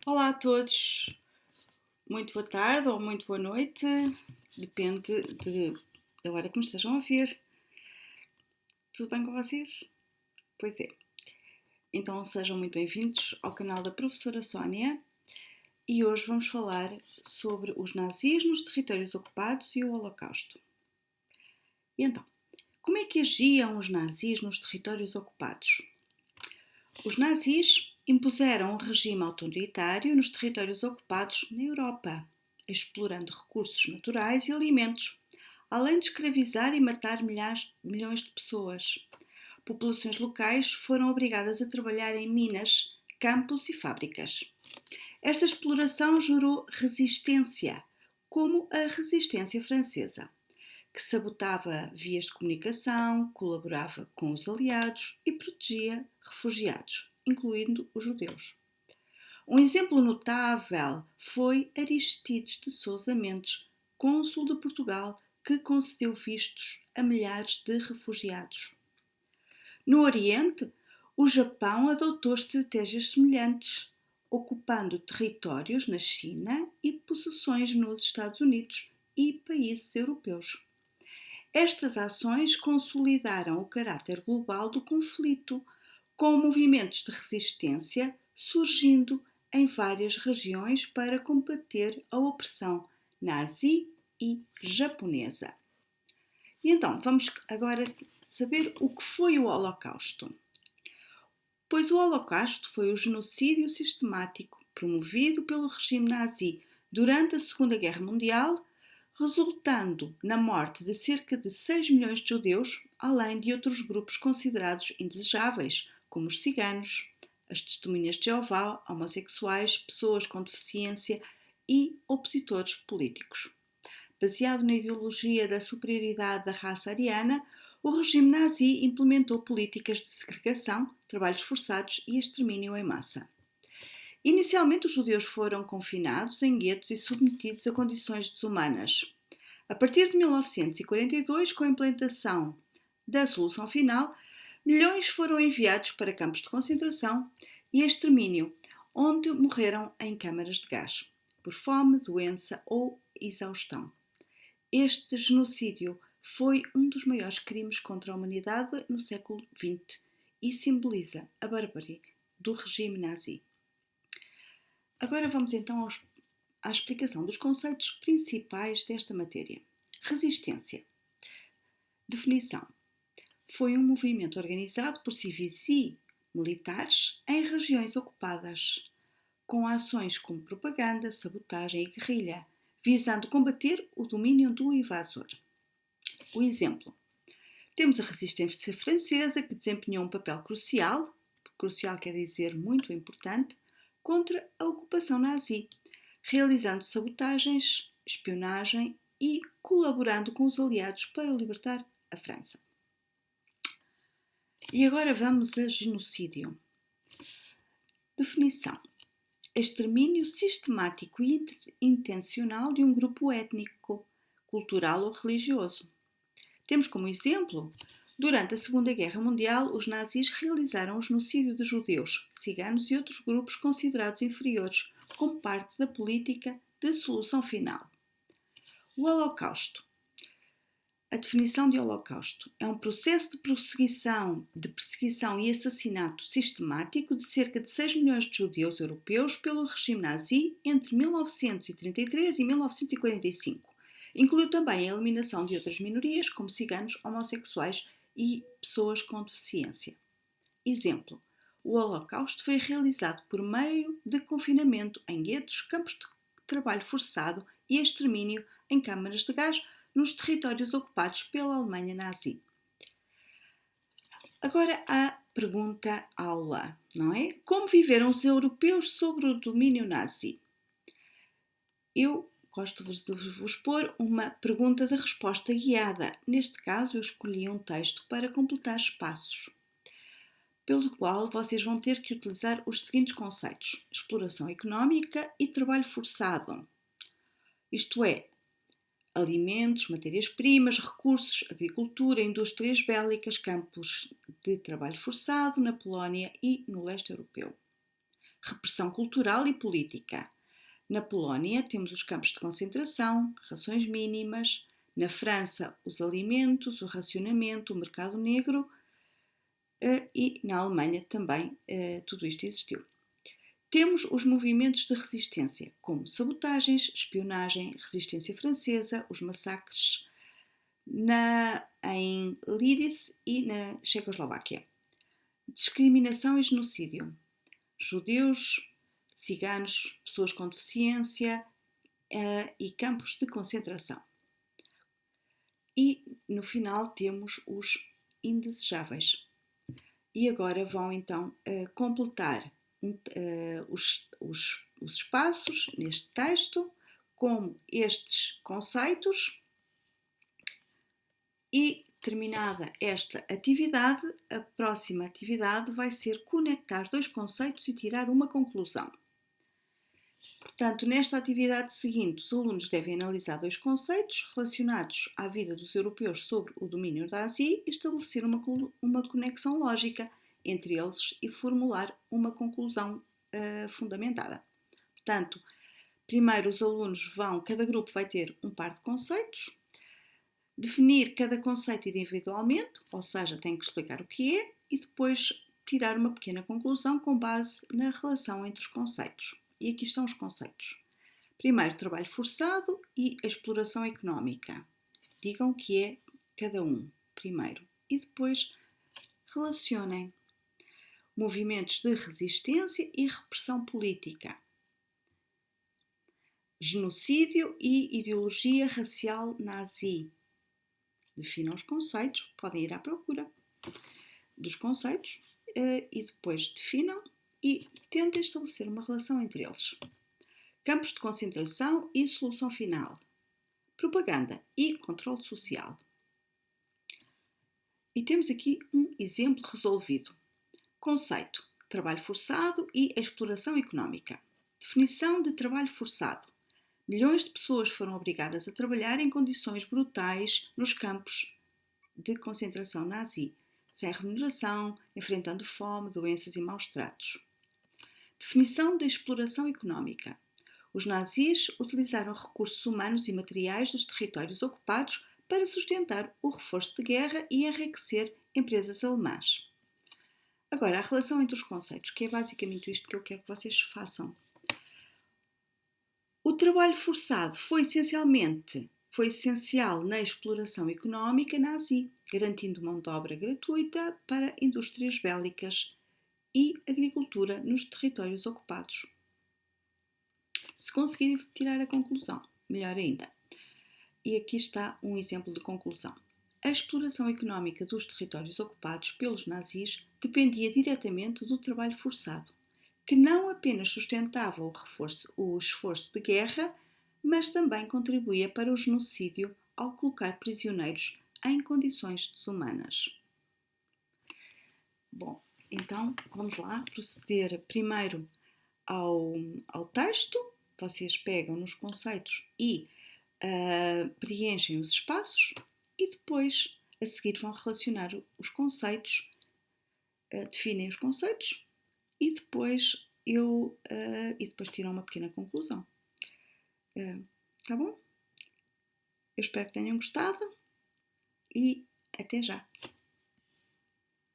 Olá a todos, muito boa tarde ou muito boa noite, depende da hora que me estejam a ver. Tudo bem com vocês? Pois é, então sejam muito bem-vindos ao canal da Professora Sónia e hoje vamos falar sobre os nazis nos territórios ocupados e o Holocausto. E então, como é que agiam os nazis nos territórios ocupados? Os nazis impuseram um regime autoritário nos territórios ocupados na Europa, explorando recursos naturais e alimentos, além de escravizar e matar milhões de pessoas. Populações locais foram obrigadas a trabalhar em minas, campos e fábricas. Esta exploração gerou resistência, como a resistência francesa, que sabotava vias de comunicação, colaborava com os aliados e protegia refugiados, incluindo os judeus. Um exemplo notável foi Aristides de Sousa Mendes, cônsul de Portugal, que concedeu vistos a milhares de refugiados. No Oriente, o Japão adotou estratégias semelhantes, ocupando territórios na China e possessões nos Estados Unidos e países europeus. Estas ações consolidaram o caráter global do conflito, com movimentos de resistência surgindo em várias regiões para combater a opressão nazi e japonesa. E então, vamos agora saber o que foi o Holocausto. Pois o Holocausto foi o genocídio sistemático promovido pelo regime nazi durante a Segunda Guerra Mundial, resultando na morte de cerca de 6 milhões de judeus, além de outros grupos considerados indesejáveis, como os ciganos, as testemunhas de Jeová, homossexuais, pessoas com deficiência e opositores políticos. Baseado na ideologia da superioridade da raça ariana, o regime nazi implementou políticas de segregação, trabalhos forçados e extermínio em massa. Inicialmente, os judeus foram confinados em guetos e submetidos a condições desumanas. A partir de 1942, com a implementação da solução final, milhões foram enviados para campos de concentração e extermínio, onde morreram em câmaras de gás, por fome, doença ou exaustão. Este genocídio foi um dos maiores crimes contra a humanidade no século XX e simboliza a bárbare do regime nazi. Agora vamos então à explicação dos conceitos principais desta matéria. Resistência. Definição. Foi um movimento organizado por civis e militares em regiões ocupadas, com ações como propaganda, sabotagem e guerrilha, visando combater o domínio do invasor. O exemplo. Temos a resistência francesa, que desempenhou um papel crucial quer dizer muito importante, contra a ocupação nazi, realizando sabotagens, espionagem e colaborando com os aliados para libertar a França. E agora vamos a genocídio. Definição. Extermínio sistemático e intencional de um grupo étnico, cultural ou religioso. Temos como exemplo, durante a Segunda Guerra Mundial, os nazis realizaram o genocídio de judeus, ciganos e outros grupos considerados inferiores, como parte da política de solução final. O Holocausto. A definição de Holocausto é um processo de perseguição e assassinato sistemático de cerca de 6 milhões de judeus europeus pelo regime nazi entre 1933 e 1945. Incluiu também a eliminação de outras minorias, como ciganos, homossexuais e pessoas com deficiência. Exemplo. O Holocausto foi realizado por meio de confinamento em guetos, campos de trabalho forçado e extermínio em câmaras de gás nos territórios ocupados pela Alemanha nazi. Agora a pergunta aula, não é? Como viveram os europeus sob o domínio nazi? Eu gosto de vos pôr uma pergunta de resposta guiada. Neste caso, eu escolhi um texto para completar espaços, pelo qual vocês vão ter que utilizar os seguintes conceitos: exploração económica e trabalho forçado. Isto é, alimentos, matérias-primas, recursos, agricultura, indústrias bélicas, campos de trabalho forçado na Polónia e no leste europeu. Repressão cultural e política. Na Polónia temos os campos de concentração, rações mínimas. Na França, os alimentos, o racionamento, o mercado negro. E na Alemanha também tudo isto existiu. Temos os movimentos de resistência, como sabotagens, espionagem, resistência francesa, os massacres em Lídice e na Checoslováquia. Discriminação e genocídio. Judeus, ciganos, pessoas com deficiência e campos de concentração. E no final temos os indesejáveis. E agora vão então completar os espaços neste texto com estes conceitos e, terminada esta atividade, a próxima atividade vai ser conectar dois conceitos e tirar uma conclusão. Portanto, nesta atividade seguinte, os alunos devem analisar dois conceitos relacionados à vida dos europeus sobre o domínio nazi e estabelecer uma conexão lógica entre eles e formular uma conclusão fundamentada. Portanto, primeiro os alunos cada grupo vai ter um par de conceitos, definir cada conceito individualmente, ou seja, tem que explicar o que é, e depois tirar uma pequena conclusão com base na relação entre os conceitos. E aqui estão os conceitos. Primeiro, trabalho forçado e exploração económica. Digam o que é cada um, primeiro. E depois relacionem movimentos de resistência e repressão política. Genocídio e ideologia racial nazi. Definam os conceitos, podem ir à procura dos conceitos e depois definam e tentem estabelecer uma relação entre eles. Campos de concentração e solução final. Propaganda e controle social. E temos aqui um exemplo resolvido. Conceito: trabalho forçado e exploração económica. Definição de trabalho forçado. Milhões de pessoas foram obrigadas a trabalhar em condições brutais nos campos de concentração nazi, sem remuneração, enfrentando fome, doenças e maus tratos. Definição de exploração económica. Os nazis utilizaram recursos humanos e materiais dos territórios ocupados para sustentar o reforço de guerra e enriquecer empresas alemãs. Agora, a relação entre os conceitos, que é basicamente isto que eu quero que vocês façam. O trabalho forçado foi essencial na exploração económica nazi, garantindo mão de obra gratuita para indústrias bélicas e agricultura nos territórios ocupados. Se conseguirem tirar a conclusão, melhor ainda. E aqui está um exemplo de conclusão. A exploração económica dos territórios ocupados pelos nazis dependia diretamente do trabalho forçado, que não apenas sustentava o esforço de guerra, mas também contribuía para o genocídio ao colocar prisioneiros em condições desumanas. Bom, então vamos lá proceder primeiro ao texto. Vocês pegam nos conceitos e preenchem os espaços e depois, a seguir, vão relacionar os conceitos, definem os conceitos e depois tiram uma pequena conclusão. Tá bom? Eu espero que tenham gostado e até já!